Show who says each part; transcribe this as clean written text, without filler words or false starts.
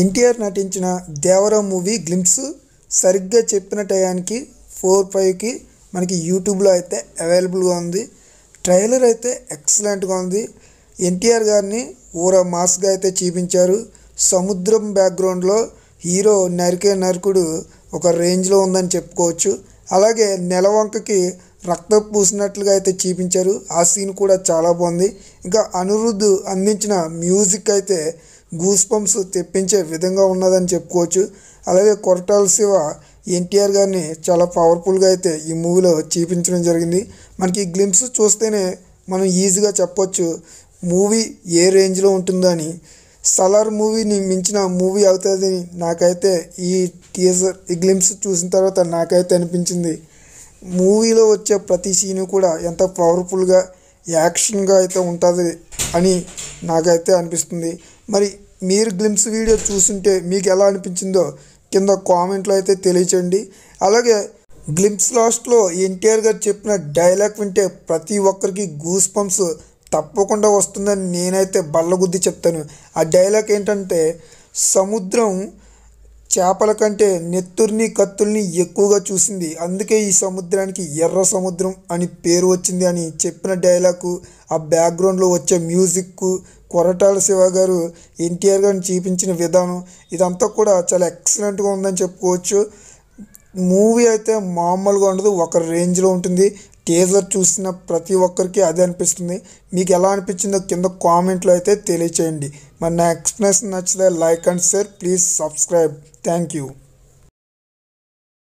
Speaker 1: ఎన్టీఆర్ నటించిన Devara movie glimpse సరిగ్గా చెప్పిన టయానికి 4-5కి మనకి యూట్యూబ్లో అయితే అవైలబుల్గా ఉంది. ట్రైలర్ అయితే ఎక్సలెంట్గా ఉంది. ఎన్టీఆర్ గారిని ఊర మాస్గా అయితే చూపించారు. సముద్రం బ్యాక్గ్రౌండ్లో హీరో నరికే నరకుడు ఒక రేంజ్లో ఉందని చెప్పుకోవచ్చు. అలాగే నెలవంకకి రక్తం పూసినట్లుగా అయితే చూపించారు. ఆ సీన్ కూడా చాలా బాగుంది. ఇంకా అనిరుద్ధ్ అందించిన మ్యూజిక్ అయితే గూస్ బంప్స్ తెప్పించే విధంగా ఉన్నదని చెప్పుకోవచ్చు. అలాగే కొరటాల శివ ఎన్టీఆర్ గారిని చాలా పవర్ఫుల్గా అయితే ఈ మూవీలో చూపించడం జరిగింది. మనకి గ్లింప్స్ చూస్తేనే మనం ఈజీగా చెప్పొచ్చు మూవీ ఏ రేంజ్లో ఉంటుందో అని. సలార్ మూవీని మించిన మూవీ అవుతుందని నాకైతే ఈ గ్లింప్స్ చూసిన తర్వాత నాకైతే అనిపించింది. మూవీలో వచ్చే ప్రతి సీను కూడా ఎంత పవర్ఫుల్గా యాక్షన్గా అయితే ఉంటుంది అని నాకైతే అనిపిస్తుంది. మరి మీరు గ్లింప్స్ వీడియో చూస్తుంటే మీకు ఎలా అనిపించిందో కింద కామెంట్లో అయితే తెలియచేయండి. అలాగే గ్లింప్స్ లాస్ట్లో ఎన్టీఆర్ గారు చెప్పిన డైలాగ్ వింటే ప్రతి ఒక్కరికి గూస్ బంప్స్ తప్పకుండా వస్తుందని నేనైతే బల్లగుద్ది చెప్తాను. ఆ డైలాగ్ ఏంటంటే, సముద్రం చేపల కంటే నెత్తుర్ని కత్తుల్ని ఎక్కువగా చూసింది, అందుకే ఈ సముద్రానికి ఎర్ర సముద్రం అని పేరు వచ్చింది అని చెప్పిన డైలాగు, ఆ బ్యాక్గ్రౌండ్లో వచ్చే మ్యూజిక్, కొరటాల శివ గారు ఎన్టీఆర్ గారిని చూపించిన విధానం ఇదంతా కూడా చాలా ఎక్సలెంట్గా ఉందని చెప్పుకోవచ్చు. మూవీ అయితే మామూలుగా ఉండదు, ఒక రేంజ్లో ఉంటుంది. టీజర్ చూసిన ప్రతి ఒక్కరికి అదే అనిపిస్తుంది. మీకు ఎలా అనిపించిందో కింద కామెంట్లో అయితే తెలియచేయండి. మరి నా ఎక్స్ప్లెనేషన్ నచ్చితే like and share, please subscribe. Thank you.